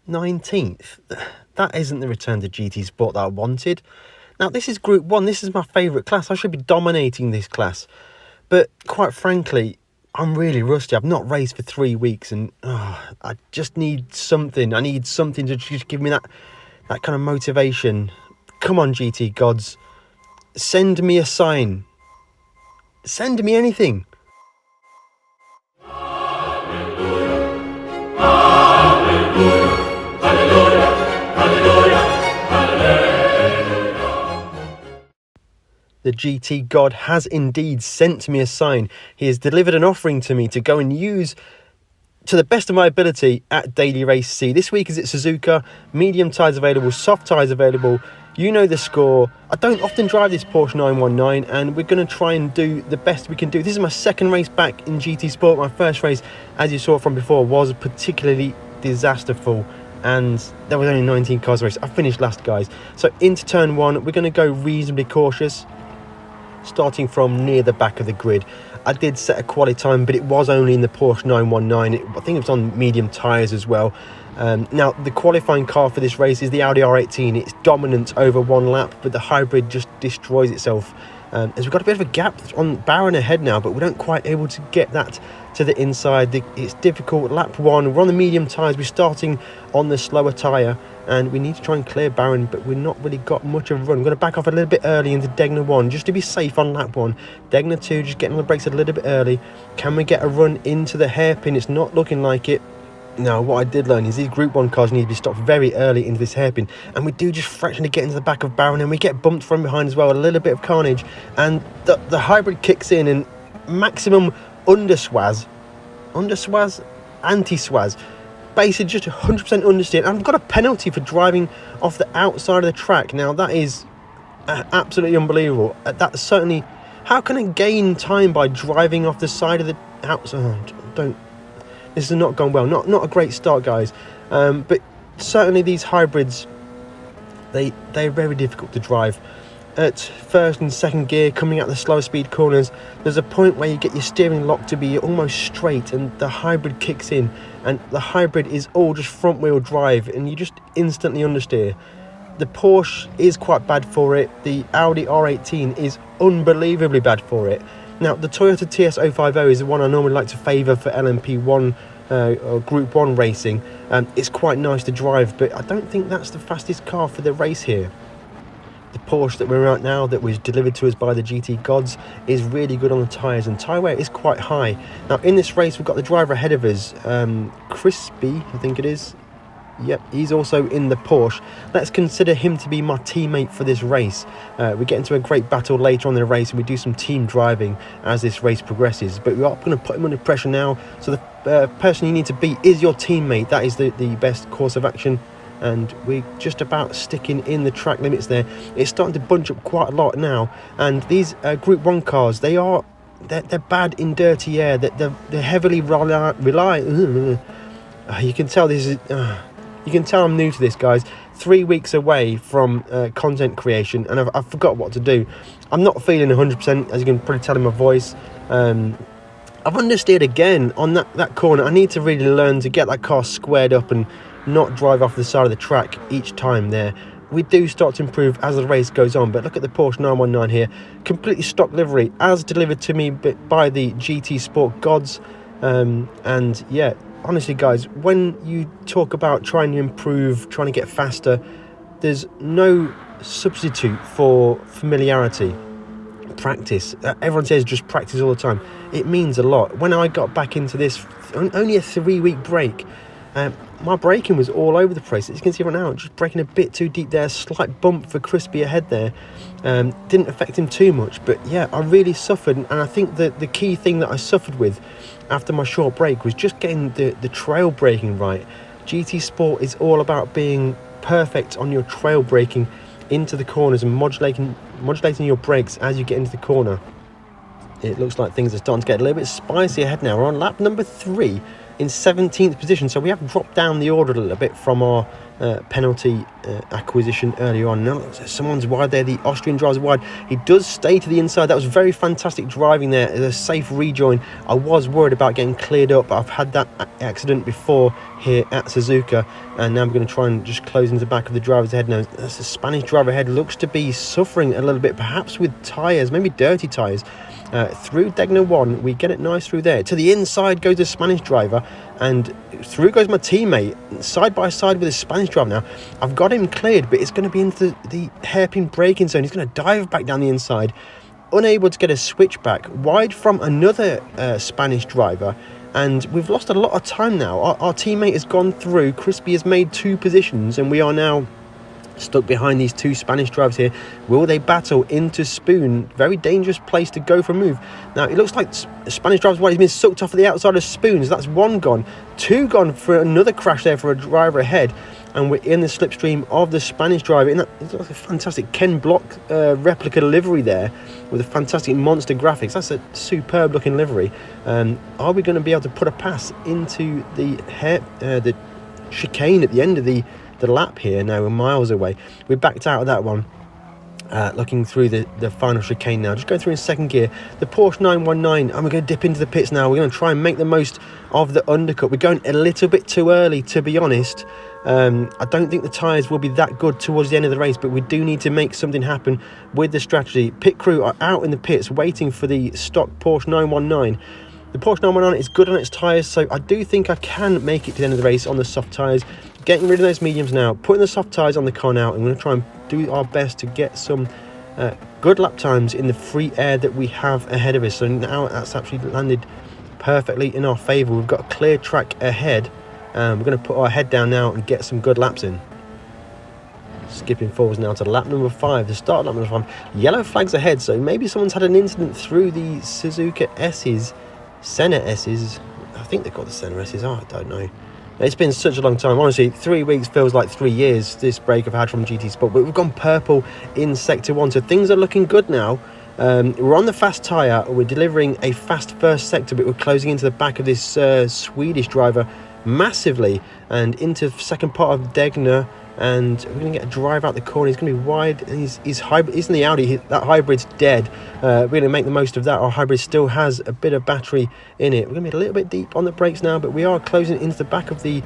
19th. That isn't the return to GT Sport that I wanted. Now, this is Group 1. This is my favourite class. I should be dominating this class. But quite frankly, I'm really rusty. I've not raced for 3 weeks and I just need something. I need something to just give me that kind of motivation. Come on, GT gods. Send me a sign. Send me anything. The GT God has indeed sent me a sign. He has delivered an offering to me to go and use to the best of my ability at Daily Race C. This week is at Suzuka, medium tyres available, soft tyres available. You know the score. I don't often drive this Porsche 919 and we're going to try and do the best we can do. This is my second race back in GT Sport. My first race, as you saw from before, was particularly disasterful. And there was only 19 cars race. I finished last, guys. So into turn 1, we're going to go reasonably cautious, starting from near the back of the grid. I did set a quali time, but it was only in the Porsche 919. I think it was on medium tyres as well. Now, the qualifying car for this race is the Audi R18. It's dominant over one lap, but the hybrid just destroys itself. As we've got a bit of a gap on Barron ahead now, but we don't quite able to get that to the inside. It's difficult. Lap 1, we're on the medium tyres. We're starting on the slower tyre, and we need to try and clear Barron, but we've not really got much of a run. I'm going to back off a little bit early into Degner 1, just to be safe on lap 1. Degner 2, just getting on the brakes a little bit early. Can we get a run into the hairpin? It's not looking like it. Now, what I did learn is these Group 1 cars need to be stopped very early into this hairpin, and we do just fractionally get into the back of Barron, and we get bumped from behind as well, a little bit of carnage, and the hybrid kicks in, and maximum anti-swaz, basically just 100% understeer, and I've got a penalty for driving off the outside of the track. Now, that is absolutely unbelievable. That's certainly, how can I gain time by driving off the side of the outside? This has not gone well. Not a great start, guys. But certainly these hybrids, they're very difficult to drive. At first and second gear, coming out the slower speed corners, there's a point where you get your steering lock to be almost straight, and the hybrid kicks in, and the hybrid is all just front wheel drive, and you just instantly understeer. The Porsche is quite bad for it. The Audi R18 is unbelievably bad for it. Now, the Toyota TS050 is the one I normally like to favour for LMP1 or Group 1 racing. It's quite nice to drive, but I don't think that's the fastest car for the race here. The Porsche that we're at now, that was delivered to us by the GT gods, is really good on the tyres, and tyre wear is quite high. Now, in this race, we've got the driver ahead of us, Crispy, I think it is. Yep, he's also in the Porsche. Let's consider him to be my teammate for this race. We get into a great battle later on in the race, and we do some team driving as this race progresses. But we are going to put him under pressure now. So the person you need to beat is your teammate. That is the best course of action. And we're just about sticking in the track limits there. It's starting to bunch up quite a lot now. And these Group 1 cars, they're bad in dirty air. They're heavily rely. You can tell this is. You can tell I'm new to this, guys. 3 weeks away from content creation, and I've forgot what to do. I'm not feeling 100%, as you can probably tell in my voice. I've understeered again on that corner. I need to really learn to get that car squared up and not drive off the side of the track each time there. We do start to improve as the race goes on, but look at the Porsche 919 here. Completely stock livery, as delivered to me by the GT Sport gods. And yeah, honestly, guys, when you talk about trying to improve, trying to get faster, there's no substitute for familiarity. Practice. Everyone says just practice all the time. It means a lot. When I got back into this, only a 3-week break, my braking was all over the place. As you can see right now, just braking a bit too deep there. Slight bump for Crispy ahead there. Didn't affect him too much, but yeah, I really suffered. And I think that the key thing that I suffered with after my short break was just getting the trail braking right. GT Sport is all about being perfect on your trail braking into the corners and modulating your brakes as you get into the corner. It looks like things are starting to get a little bit spicy ahead now. We're on lap number 3 in 17th position, so we have dropped down the order a little bit from our penalty acquisition earlier on. Now someone's wide there, the Austrian drives wide. He does stay to the inside. That was very fantastic driving there. It's a safe rejoin. I was worried about getting cleared up, but I've had that accident before here at Suzuka, and now we're going to try and just close into the back of the driver's head now. The Spanish driver head looks to be suffering a little bit, perhaps with tyres, maybe dirty tyres. Through Degner 1, we get it nice through there. To the inside goes the Spanish driver, and through goes my teammate, side by side with the Spanish driver now. I've got him cleared, but it's going to be into the hairpin braking zone. He's going to dive back down the inside, unable to get a switch back, wide from another Spanish driver, and we've lost a lot of time now. Our teammate has gone through, Crispy has made 2 positions, and we are now stuck behind these 2 Spanish drivers here. Will they battle into Spoon? Very dangerous place to go for a move. Now it looks like Spanish driver's one has been sucked off at the outside of Spoons. That's 1 gone, 2 gone for another crash there for a driver ahead, and we're in the slipstream of the Spanish driver. In that, it's like a fantastic Ken Block replica livery there with a fantastic monster graphics. That's a superb looking livery. Are we going to be able to put a pass into the chicane at the end of the lap here? Now we're miles away. We're backed out of that one. Looking through the final chicane now, just going through in second gear, the Porsche 919, and we're going to dip into the pits now. We're going to try and make the most of the undercut. We're going a little bit too early, to be honest. I don't think the tyres will be that good towards the end of the race, but we do need to make something happen with the strategy. Pit crew are out in the pits waiting for the stock Porsche 919. The Porsche 919 is good on its tyres, so I do think I can make it to the end of the race on the soft tyres. Getting rid of those mediums now, putting the soft tyres on the car now, and we're going to try and do our best to get some good lap times in the free air that we have ahead of us. So now that's actually landed perfectly in our favour. We've got a clear track ahead. We're going to put our head down now and get some good laps in. Skipping forwards now to lap number 5, the start lap number 5. Yellow flags ahead, so maybe someone's had an incident through the Suzuka S's, Senna S's. I think they've got the Senna S's. Oh, I don't know. It's been such a long time. Honestly, 3 weeks feels like 3 years, this break I've had from GT Sport. But we've gone purple in Sector 1, so things are looking good now. We're on the fast tyre. We're delivering a fast first sector, but we're closing into the back of this Swedish driver massively. And into the second part of Degner. And we're going to get a drive out the corner. He's going to be wide. And he's hybrid. He's in the Audi. That hybrid's dead. We're going to make the most of that. Our hybrid still has a bit of battery in it. We're going to be a little bit deep on the brakes now, but we are closing into the back of the...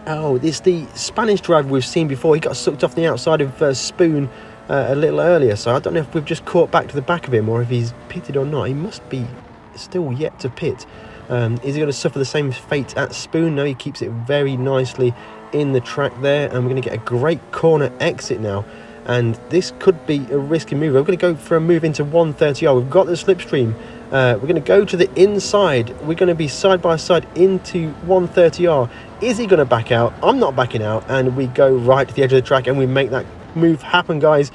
Oh, it's the Spanish driver we've seen before. He got sucked off the outside of Spoon a little earlier. So I don't know if we've just caught back to the back of him or if he's pitted or not. He must be still yet to pit. Is he going to suffer the same fate at Spoon? No, he keeps it very nicely in the track there, and we're going to get a great corner exit now, and this could be a risky move. We're going to go for a move into 130R. We've got the slipstream. We're going to go to the inside. We're going to be side by side into 130R. Is he going to back out? I'm not backing out, and we go right to the edge of the track and we make that move happen, guys.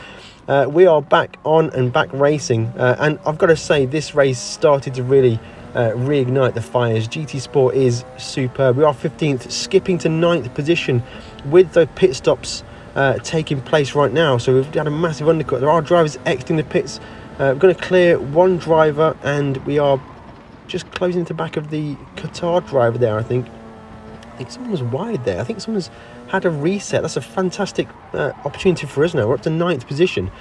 We are back on and back racing, and I've got to say this race started to really reignite the fires. GT Sport is superb. We are 15th, skipping to 9th position with the pit stops taking place right now. So we've had a massive undercut. There are drivers exiting the pits. We're going to clear 1 driver, and we are just closing to the back of the Qatar driver there. I think someone was wide there. I think someone's had a reset. That's a fantastic opportunity for us now. We're up to 9th position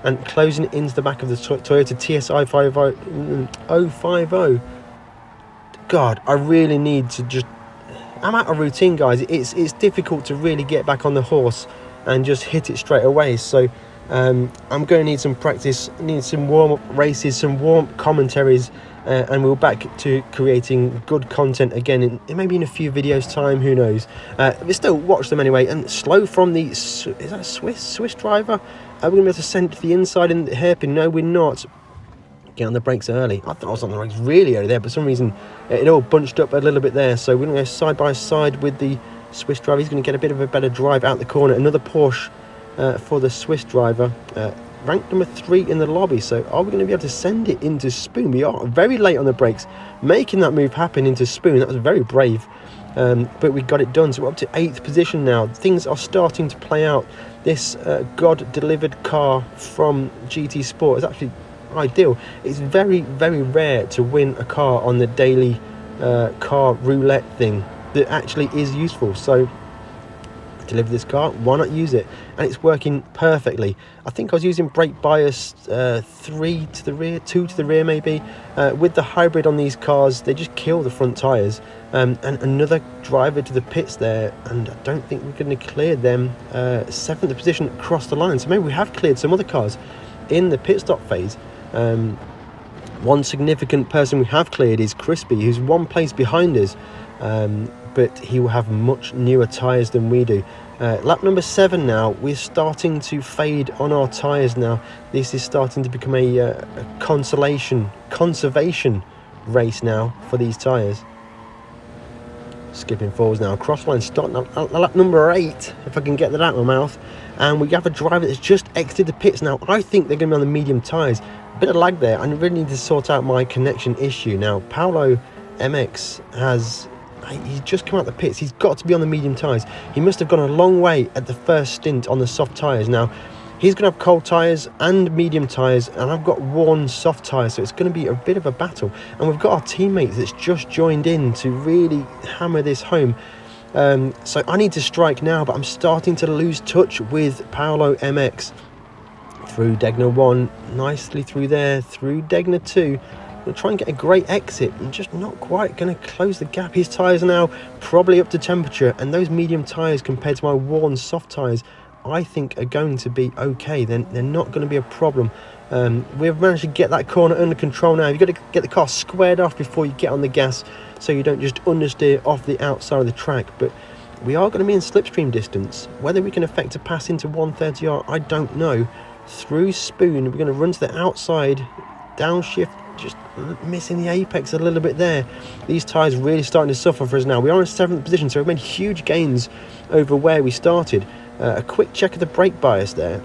and closing into the back of the Toyota TSI 050. God, I really need to just... I'm out of routine, guys. It's difficult to really get back on the horse and just hit it straight away. So I'm going to need some practice, need some warm-up races, some warm-up commentaries, and we're back to creating good content again, maybe in a few videos' time, who knows. But still, watch them anyway. And slow from the... Is that a Swiss driver? Are we going to be able to send to the inside in the hairpin? No, we're not. Get on the brakes early. I thought I was on the brakes really early there, but for some reason it all bunched up a little bit there. So we're going to go side by side with the Swiss driver. He's going to get a bit of a better drive out the corner. Another Porsche for the Swiss driver. Ranked number 3 in the lobby. So are we going to be able to send it into Spoon? We are very late on the brakes, making that move happen into Spoon. That was very brave. But we got it done. So we're up to 8th position now. Things are starting to play out. This God-delivered car from GT Sport is actually ideal. It's very, very rare to win a car on the daily car roulette thing that actually is useful. So deliver this car, why not use it? And it's working perfectly. I think I was using brake bias 3 to the rear, 2 to the rear maybe. With the hybrid on these cars, they just kill the front tyres. And another driver to the pits there, and I don't think we're going to clear them. 7th position across the line, so maybe we have cleared some other cars in the pit stop phase. One significant person we have cleared is Crispy, who's 1 place behind us, but he will have much newer tyres than we do. Lap number 7 now, we're starting to fade on our tyres now. This is starting to become a conservation race now for these tyres. Skipping forwards now, crossline starting at lap number 8, if I can get that out of my mouth. And we have a driver that's just exited the pits now. I think they're going to be on the medium tyres. A bit of lag there. I really need to sort out my connection issue. Now, Paolo MX he's just come out the pits. He's got to be on the medium tyres. He must have gone a long way at the first stint on the soft tyres. Now, he's going to have cold tyres and medium tyres, and I've got worn soft tyres, so it's going to be a bit of a battle. And we've got our teammate that's just joined in to really hammer this home. So I need to strike now, but I'm starting to lose touch with Paolo MX. Through Degner 1, nicely through there, through Degner 2. I'm going to try and get a great exit, and just not quite going to close the gap. His tyres are now probably up to temperature, and those medium tyres compared to my worn soft tyres, I think are going to be okay. They're not going to be a problem. We've managed to get that corner under control now. You've got to get the car squared off before you get on the gas, so you don't just understeer off the outside of the track. But we are going to be in slipstream distance. Whether we can effect a pass into 130R, I don't know. Through Spoon, we're going to run to the outside, downshift, just missing the apex a little bit there. These tyres really starting to suffer for us now. We are in 7th position, so we've made huge gains over where we started. A quick check of the brake bias there,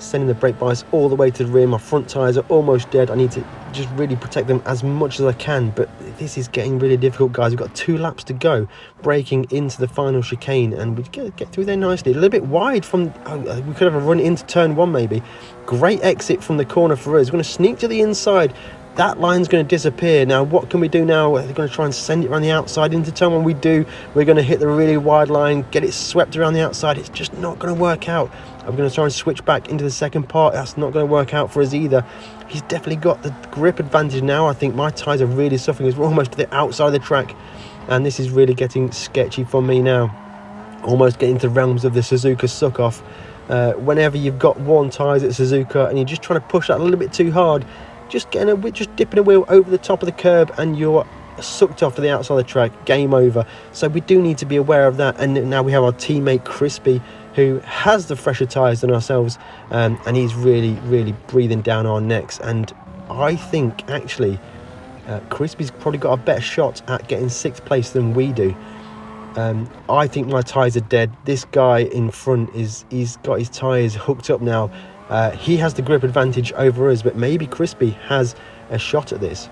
sending the brake bias all the way to the rear. My front tyres are almost dead. I need to just really protect them as much as I can, but this is getting really difficult, guys. We've got 2 laps to go, braking into the final chicane, and we get through there nicely. A little bit wide from, we could have a run into turn 1 maybe. Great exit from the corner for us. We're going to sneak to the inside. That line's going to disappear. Now, what can we do now? We're going to try and send it around the outside into turn 1. We do. We're going to hit the really wide line, get it swept around the outside. It's just not going to work out. I'm going to try and switch back into the second part. That's not going to work out for us either. He's definitely got the grip advantage now. I think my tyres are really suffering as we're almost to the outside of the track, and this is really getting sketchy for me now. Almost getting into the realms of the Suzuka suck-off. Whenever you've got worn tyres at Suzuka and you're just trying to push that a little bit too hard, just dipping a wheel over the top of the curb and you're sucked off to the outside of the track. Game over. So we do need to be aware of that. And now we have our teammate Crispy, who has the fresher tyres than ourselves, and he's really breathing down our necks. And I think actually Crispy's probably got a better shot at getting 6th place than we do. I think my tyres are dead. This guy in front he's got his tyres hooked up now. He has the grip advantage over us, but maybe Crispy has a shot at this.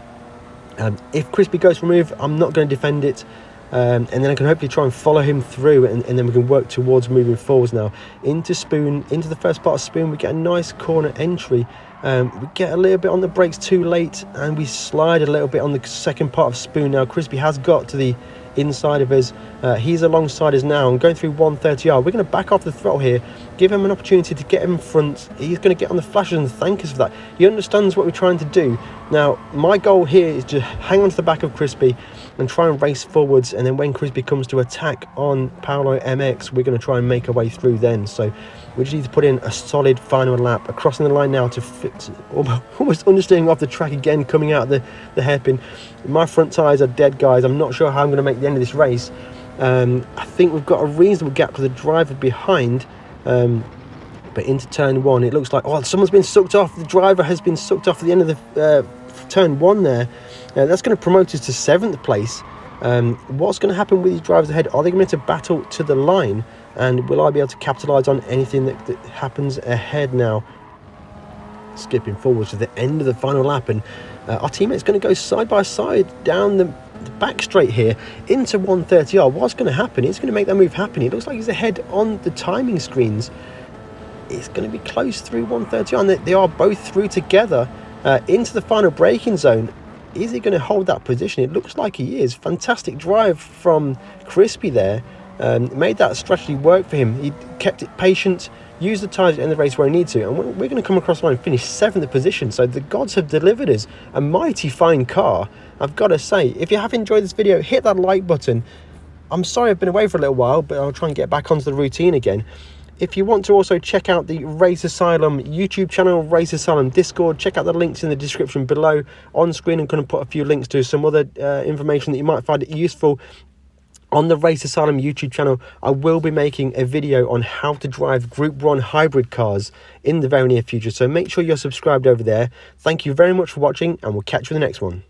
If Crispy goes for a move, I'm not going to defend it, and then I can hopefully try and follow him through, and then we can work towards moving forwards now. Into Spoon, into the first part of Spoon, we get a nice corner entry. We get a little bit on the brakes too late, and we slide a little bit on the second part of Spoon now. Crispy has got to the inside of us. He's alongside us now and going through 130R. We're going to back off the throttle here, give him an opportunity to get him in front. He's going to get on the flashes and thank us for that. He understands what we're trying to do. Now, my goal here is to hang on to the back of Crispy and try and race forwards, and then when Crispy comes to attack on Paolo MX, we're going to try and make our way through then. So we just need to put in a solid final lap. Crossing the line now to fit, almost understeering off the track again, coming out of the hairpin. My front tyres are dead, guys. I'm not sure how I'm going to make the end of this race. I think we've got a reasonable gap to the driver behind, but into turn 1 it looks like, oh, someone's been sucked off. The driver has been sucked off at the end of the turn 1 there. That's going to promote us to 7th place. What's going to happen with these drivers ahead? Are they going to battle to the line, and will I be able to capitalise on anything that happens ahead now? Skipping forwards to the end of the final lap, and our teammate's going to go side by side down the back straight here into 130R. What's going to happen? It's going to make that move happen. It looks like he's ahead on the timing screens. It's going to be close through 130R, and they are both through together into the final braking zone. Is he going to hold that position? It looks like he is. Fantastic drive from Crispy there. made that strategy work for him. He kept it patient, used the tyres in the race where he needs to, and we're going to come across the line and finish 7th position. So the gods have delivered us a mighty fine car. I've got to say, if you have enjoyed this video, hit that like button. I'm sorry I've been away for a little while, but I'll try and get back onto the routine again. If you want to also check out the Race Asylum YouTube channel, Race Asylum Discord, check out the links in the description below. On screen, I'm going to put a few links to some other information that you might find useful. On the Race Asylum YouTube channel, I will be making a video on how to drive Group 1 hybrid cars in the very near future. So make sure you're subscribed over there. Thank you very much for watching, and we'll catch you in the next one.